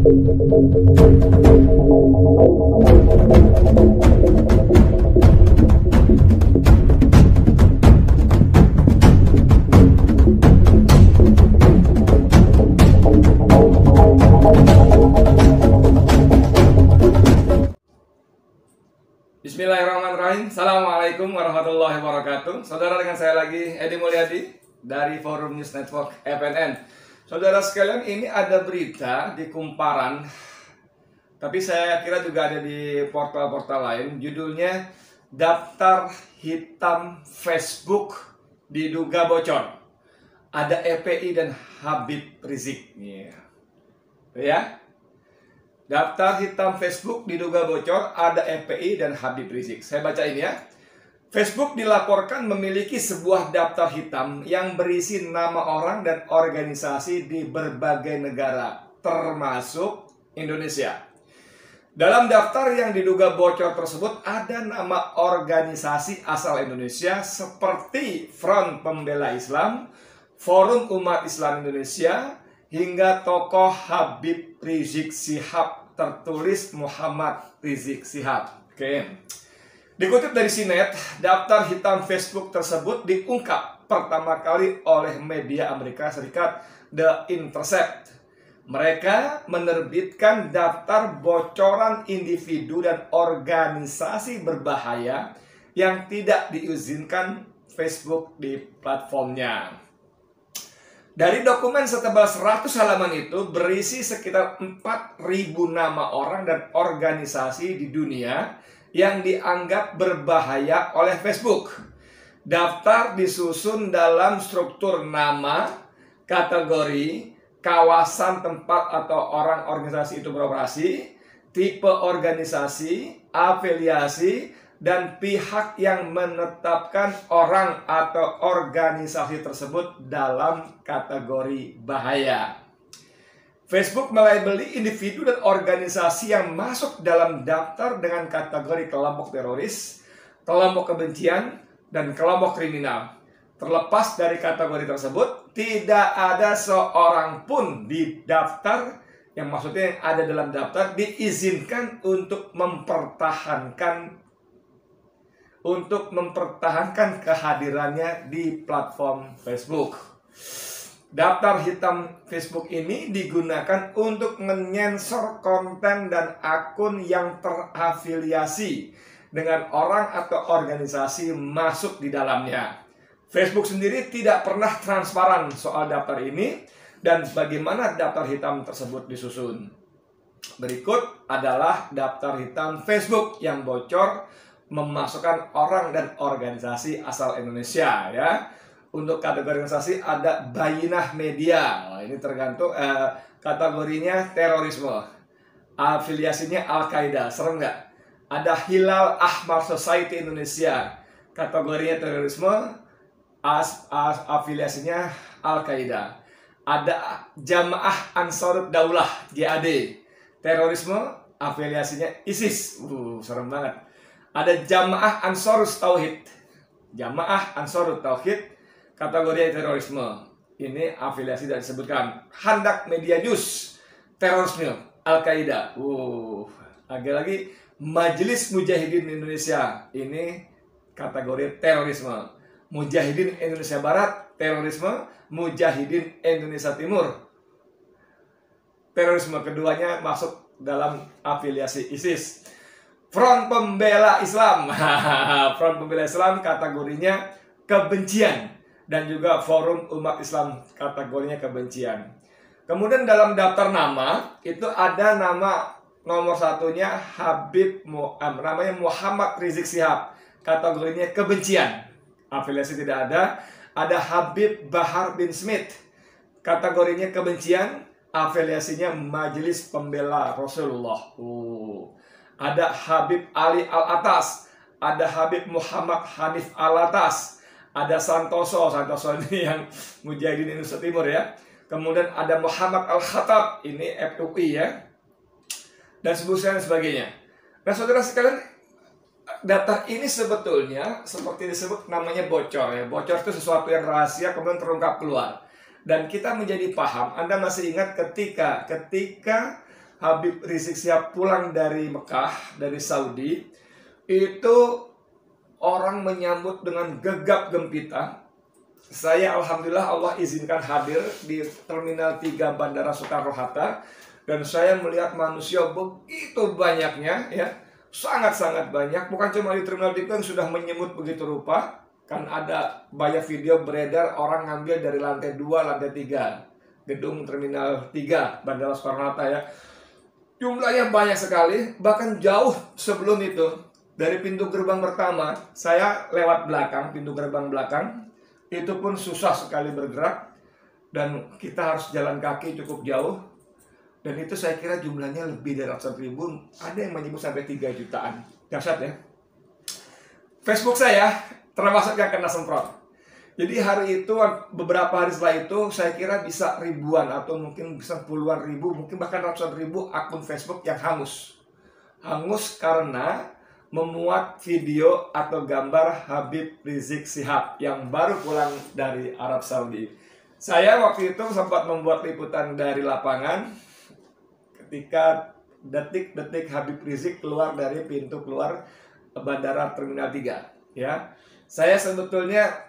Bismillahirrahmanirrahim. Assalamualaikum warahmatullahi wabarakatuh. Saudara, dengan saya lagi Edi Mulyadi dari Forum News Network FNN. Saudara sekalian, ini ada berita di Kumparan, tapi saya kira juga ada di portal-portal lain. Judulnya daftar hitam Facebook diduga bocor. Ada EPI dan Habib Rizik. Ya. Daftar hitam Facebook diduga bocor, ada FPI dan Habib Rizik. Saya baca ini ya. Facebook dilaporkan memiliki sebuah daftar hitam yang berisi nama orang dan organisasi di berbagai negara, termasuk Indonesia. Dalam daftar yang diduga bocor tersebut ada nama organisasi asal Indonesia seperti Front Pembela Islam, Forum Umat Islam Indonesia, hingga tokoh Habib Rizik Syihab, tertulis Muhammad Rizik Syihab. Oke. Dikutip dari Sinet, daftar hitam Facebook tersebut diungkap pertama kali oleh media Amerika Serikat The Intercept. Mereka menerbitkan daftar bocoran individu dan organisasi berbahaya yang tidak diizinkan Facebook di platformnya. Dari dokumen setebal 100 halaman itu berisi sekitar 4.000 nama orang dan organisasi di dunia yang dianggap berbahaya oleh Facebook. Daftar disusun dalam struktur nama, kategori, kawasan tempat atau orang organisasi itu beroperasi, tipe organisasi, afiliasi, dan pihak yang menetapkan orang atau organisasi tersebut dalam kategori bahaya. Facebook melabeli individu dan organisasi yang masuk dalam daftar dengan kategori kelompok teroris, kelompok kebencian, dan kelompok kriminal. Terlepas dari kategori tersebut, tidak ada seorang pun di daftar, yang maksudnya yang ada dalam daftar, diizinkan untuk mempertahankan kehadirannya di platform Facebook. Daftar hitam Facebook ini digunakan untuk menyensor konten dan akun yang terafiliasi dengan orang atau organisasi masuk di dalamnya. Facebook sendiri tidak pernah transparan soal daftar ini dan bagaimana daftar hitam tersebut disusun. Berikut adalah daftar hitam Facebook yang bocor memasukkan orang dan organisasi asal Indonesia ya. Untuk kategori organisasi ada Bayinah Media. Ini tergantung kategorinya terorisme. Afiliasinya Al-Qaeda. Serem nggak? Ada Hilal Ahmar Society Indonesia. Kategorinya terorisme. Afiliasinya Al-Qaeda. Ada Jamaah Ansarud Daulah JAD. Terorisme. Afiliasinya ISIS. Serem banget. Ada Jamaah Ansarut Tauhid. Jamaah Ansarut Tauhid, kategori terorisme. Ini afiliasi tidak disebutkan. Handak Media News, terorisme, Al-Qaeda. Lagi-lagi Majelis Mujahidin Indonesia. Ini kategori terorisme. Mujahidin Indonesia Barat, terorisme. Mujahidin Indonesia Timur, terorisme. Keduanya masuk dalam afiliasi ISIS. Front Pembela Islam. Front Pembela Islam kategorinya kebencian. Dan juga Forum Umat Islam kategorinya kebencian. Kemudian dalam daftar nama itu ada nama nomor satunya namanya Muhammad Rizik Syihab. Kategorinya kebencian. Afiliasi tidak ada. Ada Habib Bahar bin Smith. Kategorinya kebencian. Afiliasinya Majelis Pembela Rasulullah. Ada Habib Ali Al-Atas, ada Habib Muhammad Hanif Al-Atas, ada Santoso ini yang Mujahidin Indonesia Timur ya. Kemudian ada Muhammad Al-Khattab, ini FUI ya. Dan sebagainya. Nah saudara sekalian, data ini sebetulnya seperti disebut namanya bocor ya. Bocor itu sesuatu yang rahasia kemudian terungkap keluar. Dan kita menjadi paham, Anda masih ingat ketika Habib Rizik Syihab pulang dari Mekah, dari Saudi, itu orang menyambut dengan gegap gempita. Saya alhamdulillah Allah izinkan hadir di Terminal 3 Bandara Soekarno-Hatta, dan saya melihat manusia begitu banyaknya, ya, sangat-sangat banyak. Bukan cuma di Terminal 3 yang sudah menyebut begitu rupa, kan ada banyak video beredar orang ngambil dari lantai 2, lantai 3 gedung Terminal 3 Bandara Soekarno-Hatta, ya. Jumlahnya banyak sekali, bahkan jauh sebelum itu. Dari pintu gerbang pertama, saya lewat belakang, pintu gerbang belakang, itu pun susah sekali bergerak, dan kita harus jalan kaki cukup jauh. Dan itu saya kira jumlahnya lebih dari ratusan ribu, ada yang menyebut sampai 3 jutaan. Dahsyat, ya. Facebook saya termasuk yang kena semprot. Jadi hari itu, beberapa hari setelah itu, saya kira bisa ribuan atau mungkin bisa puluhan ribu, mungkin bahkan ratusan ribu akun Facebook yang hangus. Hangus karena memuat video atau gambar Habib Rizik Syihab yang baru pulang dari Arab Saudi. Saya waktu itu sempat membuat liputan dari lapangan ketika detik-detik Habib Rizik keluar dari pintu keluar Bandara Terminal 3. Ya, saya sebetulnya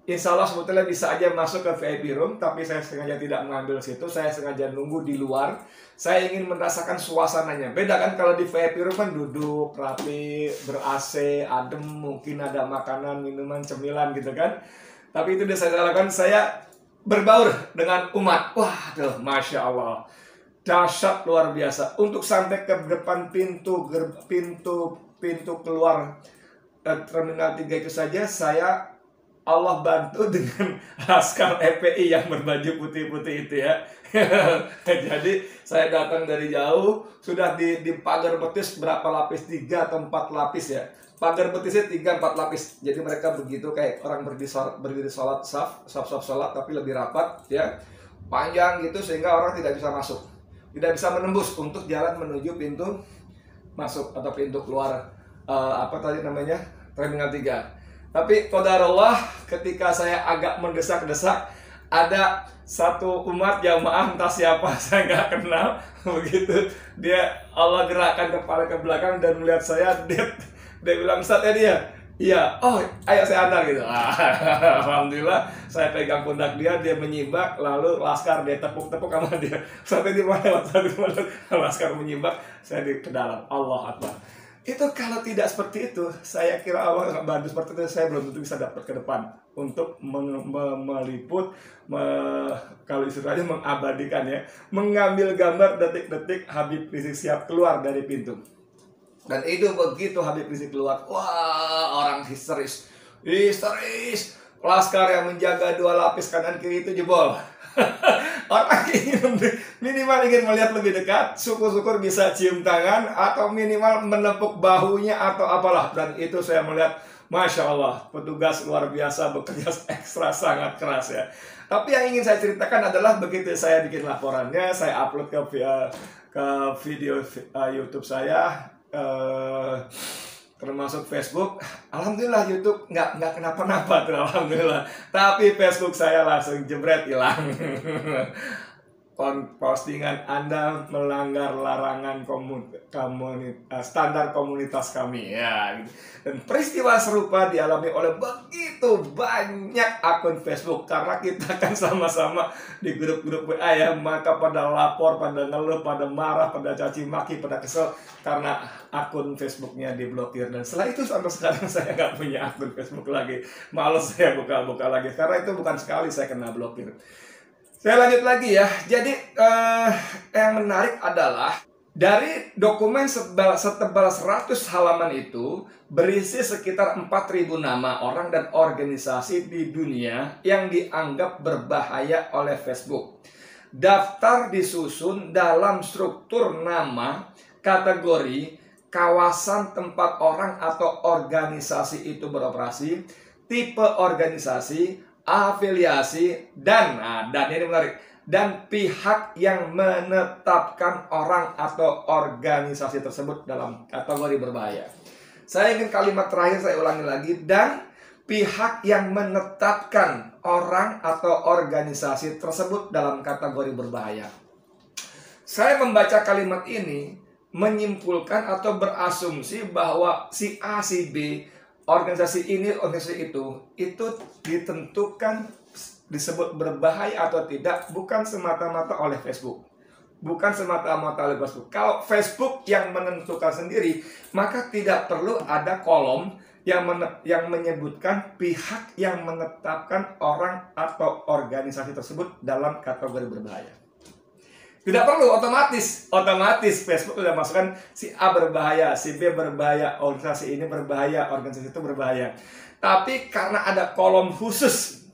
insya Allah sebetulnya bisa aja masuk ke VIP room, tapi saya sengaja tidak mengambil situ. Saya sengaja nunggu di luar. Saya ingin merasakan suasananya. Beda kan kalau di VIP room kan duduk rapi, ber-AC, adem, mungkin ada makanan, minuman, cemilan gitu kan. Tapi itu udah saya lakukan, saya berbaur dengan umat. Wah, Masya Allah, dahsyat luar biasa. Untuk sampai ke depan pintu keluar Terminal 3 itu saja, Allah bantu dengan askar FPI yang berbaju putih-putih itu, ya. Jadi saya datang dari jauh, sudah di pagar betis berapa lapis, 3 atau 4 lapis, ya. Pagar betisnya 3-4 lapis. Jadi mereka begitu kayak orang berdiri sholat saf sholat, tapi lebih rapat, ya. Panjang gitu sehingga orang tidak bisa masuk, tidak bisa menembus untuk jalan menuju pintu masuk atau pintu keluar Terminal 3. Tapi qadarullah, ketika saya agak mendesak-desak, ada satu umat jamaah entah siapa, saya nggak kenal, begitu dia Allah gerakkan kepala ke belakang dan melihat saya, dia bilang, "Ustaz ya dia?" "Iya." "Oh, ayo saya antar," gitu. Alhamdulillah, saya pegang pundak dia menyimbak, lalu laskar dia tepuk-tepuk sama dia. Sampai di mana? Laskar menyimbak, saya ke dalam. Allah Akbar. Itu kalau tidak seperti itu, saya kira Allah nggak bantu seperti itu, saya belum tentu bisa dapat ke depan untuk meliput, kalau istilahnya mengabadikan, ya, mengambil gambar detik-detik Habib Rizik Syihab keluar dari pintu. Dan itu begitu Habib Rizik keluar, wah, orang histeris, laskar yang menjaga 2 lapis kanan kiri itu jebol. Orang minimal ingin melihat lebih dekat, syukur-syukur bisa cium tangan atau minimal menepuk bahunya atau apalah. Dan itu saya melihat, Masya Allah, petugas luar biasa bekerja ekstra sangat keras, ya. Tapi yang ingin saya ceritakan adalah begitu saya bikin laporannya, saya upload ke video YouTube saya, termasuk Facebook. Alhamdulillah YouTube nggak kenapa-napa tuh, alhamdulillah. Tapi Facebook saya langsung jebret, hilang. Postingan Anda melanggar larangan standar komunitas kami, ya. Dan peristiwa serupa dialami oleh begitu banyak akun Facebook, karena kita kan sama-sama di grup-grup WA, ya. Maka pada lapor, pada ngeluh, pada marah, pada caci maki, pada kesel karena akun Facebooknya diblokir. Dan setelah itu sampai sekarang saya nggak punya akun Facebook lagi. Males saya buka-buka lagi, karena itu bukan sekali saya kena blokir. Saya lanjut lagi, ya. Jadi yang menarik adalah dari dokumen setebal 100 halaman itu berisi sekitar 4.000 nama orang dan organisasi di dunia yang dianggap berbahaya oleh Facebook. Daftar disusun dalam struktur nama, kategori, kawasan tempat orang atau organisasi itu beroperasi, tipe organisasi, afiliasi, dan ini menarik, dan pihak yang menetapkan orang atau organisasi tersebut dalam kategori berbahaya. Saya ingin kalimat terakhir saya ulangi lagi, dan pihak yang menetapkan orang atau organisasi tersebut dalam kategori berbahaya. Saya membaca kalimat ini menyimpulkan atau berasumsi bahwa si A, si B, organisasi ini, organisasi itu ditentukan disebut berbahaya atau tidak bukan semata-mata oleh Facebook. Bukan semata-mata oleh Facebook. Kalau Facebook yang menentukan sendiri, maka tidak perlu ada kolom yang menyebutkan pihak yang menetapkan orang atau organisasi tersebut dalam kategori berbahaya. Tidak perlu, otomatis Facebook sudah masukkan si A berbahaya, si B berbahaya, organisasi ini berbahaya, organisasi itu berbahaya. Tapi karena ada kolom khusus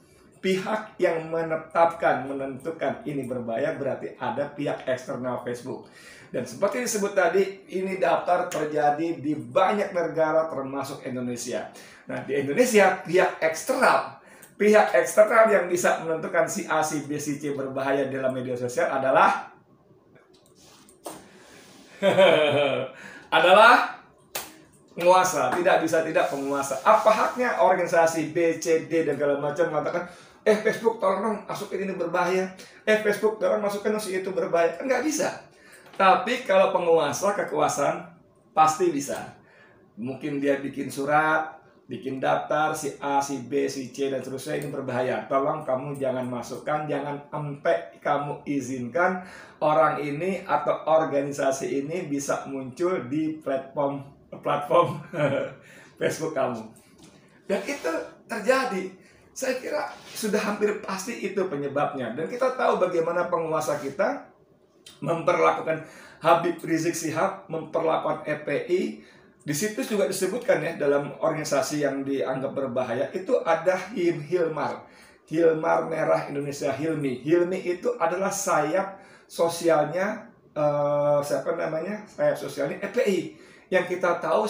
pihak yang menentukan ini berbahaya, berarti ada pihak eksternal Facebook. Dan seperti disebut tadi, ini daftar terjadi di banyak negara termasuk Indonesia. Nah, di Indonesia pihak eksternal yang bisa menentukan si A, si B, si C berbahaya dalam media sosial adalah penguasa. Tidak bisa tidak penguasa. Apa haknya organisasi B, C, D dan segala macam mengatakan, Facebook tolong dong masukin ini berbahaya, Facebook tolong masukin si itu berbahaya? Kan nggak bisa. Tapi kalau penguasa, kekuasaan pasti bisa. Mungkin dia bikin surat, bikin daftar si A, si B, si C dan seterusnya ini berbahaya. Tolong kamu jangan masukkan, jangan sampai kamu izinkan orang ini atau organisasi ini bisa muncul di platform Facebook kamu. Dan itu terjadi. Saya kira sudah hampir pasti itu penyebabnya. Dan kita tahu bagaimana penguasa kita memperlakukan Habib Rizik Syihab, memperlakukan FPI. Di situ juga disebutkan ya, dalam organisasi yang dianggap berbahaya itu ada Hilmar Merah Indonesia, Hilmi. Hilmi itu adalah sayap sosialnya sayap sosialnya FPI. Yang kita tahu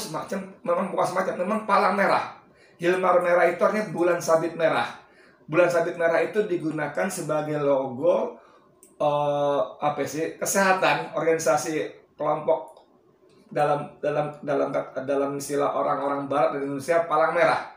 memang palang merah. Hilmar Merah itu artinya bulan sabit merah. Bulan sabit merah itu digunakan sebagai logo kesehatan, organisasi kelompok dalam istilah orang-orang barat dan Indonesia palang merah.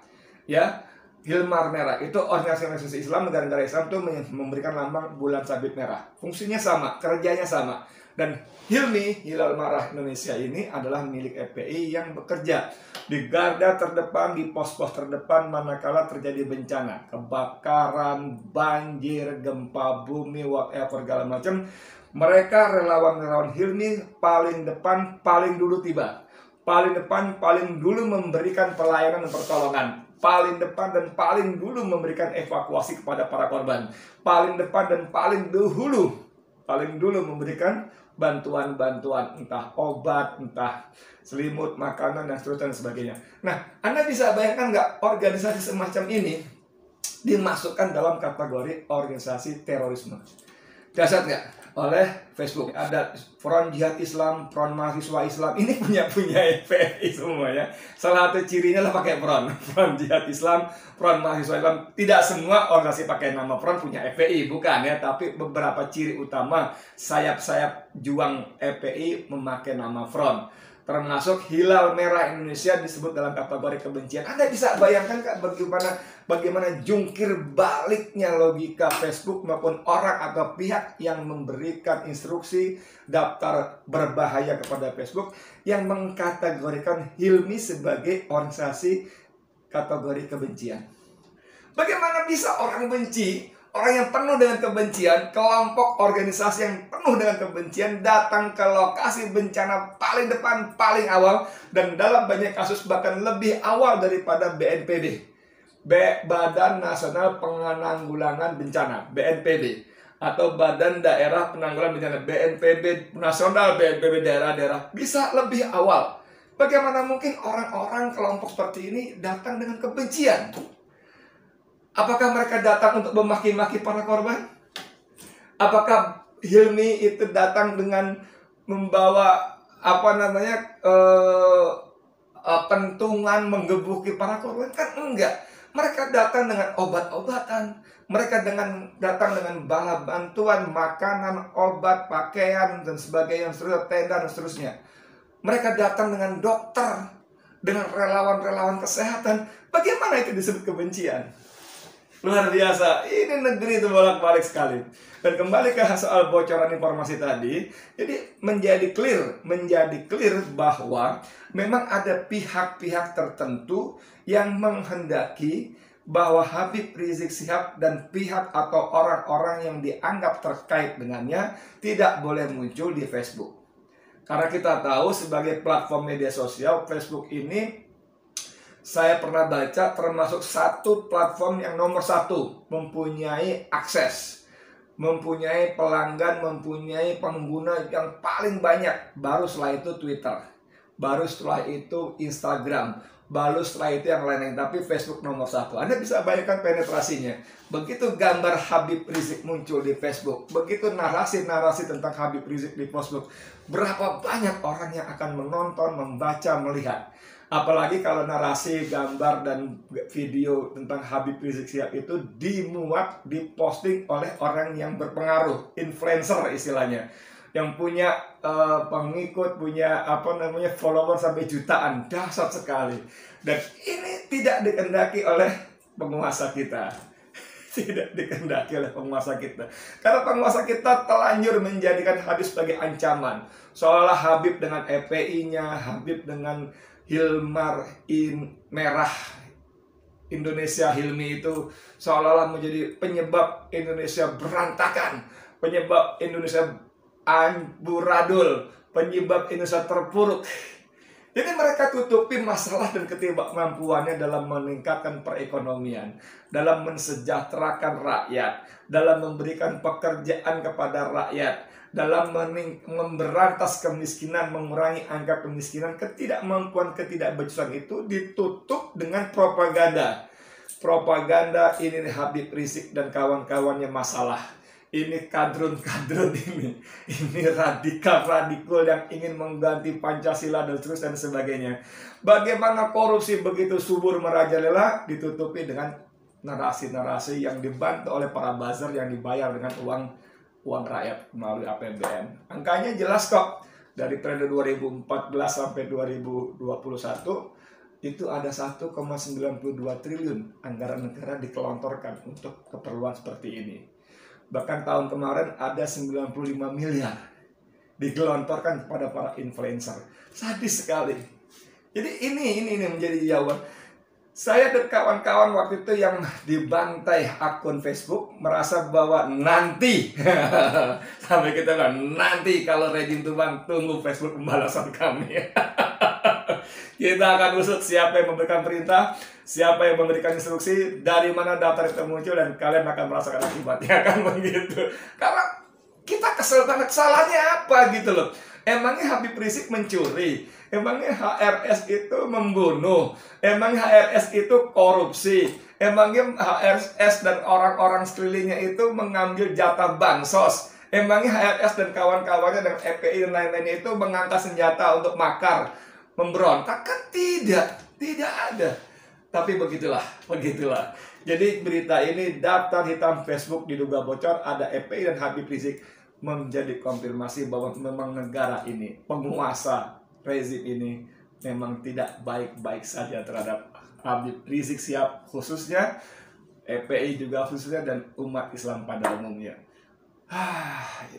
Ya, Hilmar Merah itu organisasi Islam, negara-negara Islam itu memberikan lambang bulan sabit merah. Fungsinya sama, kerjanya sama. Dan Hilal Merah Indonesia ini adalah milik FPI yang bekerja di garda terdepan, di pos-pos terdepan manakala terjadi bencana, kebakaran, banjir, gempa bumi, whatever segala macam. Mereka relawan-relawan Hilmi paling depan, paling dulu tiba. Paling depan, paling dulu memberikan pelayanan dan pertolongan. Paling depan dan paling dulu memberikan evakuasi kepada para korban. Paling depan dan paling dulu memberikan bantuan-bantuan, entah obat, entah selimut, makanan, dan seterusnya dan sebagainya. Nah, Anda bisa bayangkan nggak organisasi semacam ini dimasukkan dalam kategori organisasi terorisme? Dahsyat nggak? Oleh Facebook. Ada Front Jihad Islam, Front Mahasiswa Islam. Ini punya FPI semuanya. Salah satu cirinya lah pakai Front Jihad Islam, Front Mahasiswa Islam. Tidak semua organisasi pakai nama Front punya FPI, bukan ya. Tapi beberapa ciri utama sayap-sayap juang FPI memakai nama Front. Termasuk Hilal Merah Indonesia disebut dalam kategori kebencian. Anda bisa bayangkan Kak bagaimana jungkir baliknya logika Facebook maupun orang atau pihak yang memberikan instruksi daftar berbahaya kepada Facebook yang mengkategorikan Hilmi sebagai organisasi kategori kebencian. Bagaimana bisa orang benci, orang yang penuh dengan kebencian, kelompok organisasi yang penuh dengan kebencian datang ke lokasi bencana paling depan, paling awal, dan dalam banyak kasus bahkan lebih awal daripada BNPB, Badan Nasional Penanggulangan Bencana, BNPB, atau Badan Daerah Penanggulangan Bencana, BNPB Nasional, BNPB daerah-daerah, bisa lebih awal. Bagaimana mungkin orang-orang kelompok seperti ini datang dengan kebencian? Apakah mereka datang untuk memaki-maki para korban? Apakah Hilmi itu datang dengan membawa pentungan menggebuki para korban? Kan enggak. Mereka datang dengan obat-obatan. Mereka datang dengan bala bantuan, makanan, obat, pakaian, dan sebagainya, tenda, dan seterusnya. Mereka datang dengan dokter, dengan relawan-relawan kesehatan. Bagaimana itu disebut kebencian? Luar biasa, ini negeri itu bolak-balik sekali. Dan kembali ke soal bocoran informasi tadi, jadi menjadi clear bahwa memang ada pihak-pihak tertentu yang menghendaki bahwa Habib Rizik Syihab dan pihak atau orang-orang yang dianggap terkait dengannya tidak boleh muncul di Facebook. Karena kita tahu sebagai platform media sosial, Facebook ini saya pernah baca termasuk satu platform yang nomor satu mempunyai akses, mempunyai pelanggan, mempunyai pengguna yang paling banyak. Baru setelah itu Twitter, baru setelah itu Instagram, baru setelah itu yang lain-lain. Tapi Facebook nomor satu. Anda bisa bayangkan penetrasinya. Begitu gambar Habib Rizik muncul di Facebook, begitu narasi-narasi tentang Habib Rizik di Facebook, berapa banyak orang yang akan menonton, membaca, melihat. Apalagi kalau narasi, gambar, dan video tentang Habib Rizik Syihab itu dimuat, diposting oleh orang yang berpengaruh, influencer istilahnya, yang punya pengikut, punya follower sampai jutaan. Dahsyat sekali. Dan ini tidak dikehendaki oleh penguasa kita. Tidak dikehendaki oleh penguasa kita. Karena penguasa kita telanjur menjadikan Habib sebagai ancaman. Seolah Habib dengan EPI-nya, Habib dengan Hilmar Merah Indonesia Hilmi itu seolah-olah menjadi penyebab Indonesia berantakan, penyebab Indonesia amburadul, penyebab Indonesia terpuruk. Jadi mereka tutupi masalah dan ketidakmampuannya dalam meningkatkan perekonomian, dalam mensejahterakan rakyat, dalam memberikan pekerjaan kepada rakyat, dalam memberantas kemiskinan, mengurangi angka kemiskinan. Ketidakmampuan, ketidakbecusan itu ditutup dengan propaganda. Propaganda ini Habib Rizik dan kawan-kawannya masalah. Ini kadrun-kadrun ini radikal-radikal yang ingin mengganti Pancasila dan seterusnya dan sebagainya. Bagaimana korupsi begitu subur merajalela ditutupi dengan narasi-narasi yang dibantu oleh para buzzer yang dibayar dengan uang rakyat melalui APBN. Angkanya jelas kok. Dari periode 2014 sampai 2021 itu ada 1,92 triliun anggaran negara dikelontorkan untuk keperluan seperti ini. Bahkan tahun kemarin ada 95 miliar digelontorkan kepada para influencer. Sadis sekali. Jadi ini menjadi jawaban. Saya dan kawan-kawan waktu itu yang dibantai akun Facebook merasa bahwa nanti sampai kita bilang nanti kalau rejim tumbang tunggu Facebook pembalasan kami. Kita akan usut siapa yang memberikan perintah, siapa yang memberikan instruksi, dari mana daftar itu muncul, dan kalian akan merasakan akibatnya, kan begitu. Karena kita kesel banget, salahnya apa gitu loh. Emangnya Habib Rizik mencuri? Emangnya HRS itu membunuh? Emangnya HRS itu korupsi? Emangnya HRS dan orang-orang sekelilingnya itu mengambil jatah bansos? Emangnya HRS dan kawan-kawannya dan FPI dan lain-lainnya itu mengangkat senjata untuk makar, memberontak? Kan tidak ada. Tapi begitulah. Jadi berita ini, daftar hitam Facebook diduga bocor, ada FPI dan Habib Rizik, menjadi konfirmasi bahwa memang negara ini, penguasa rezim ini memang tidak baik-baik saja terhadap Habib Rizik Syihab khususnya, FPI juga khususnya, dan umat Islam pada umumnya.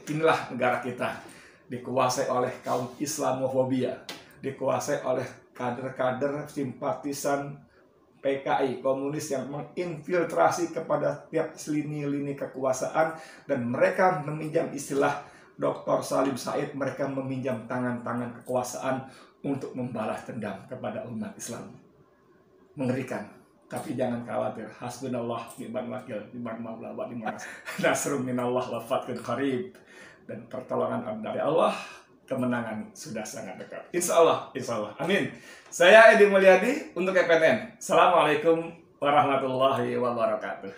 Inilah negara kita, dikuasai oleh kaum Islamofobia, dikuasai oleh kader-kader simpatisan PKI, komunis yang menginfiltrasi kepada tiap lini-lini kekuasaan, dan mereka meminjam istilah Dr. Salim Said, mereka meminjam tangan-tangan kekuasaan untuk membalas dendam kepada umat Islam. Mengerikan. Tapi jangan khawatir, hasbunallah ni'mal wakil, ni'mal maula wa ni'mal nasrun minallah wa fathun qarib. Dan pertolongan dari Allah, kemenangan sudah sangat dekat. Insya Allah. Amin. Saya Edi Mulyadi untuk EPN. Assalamualaikum warahmatullahi wabarakatuh.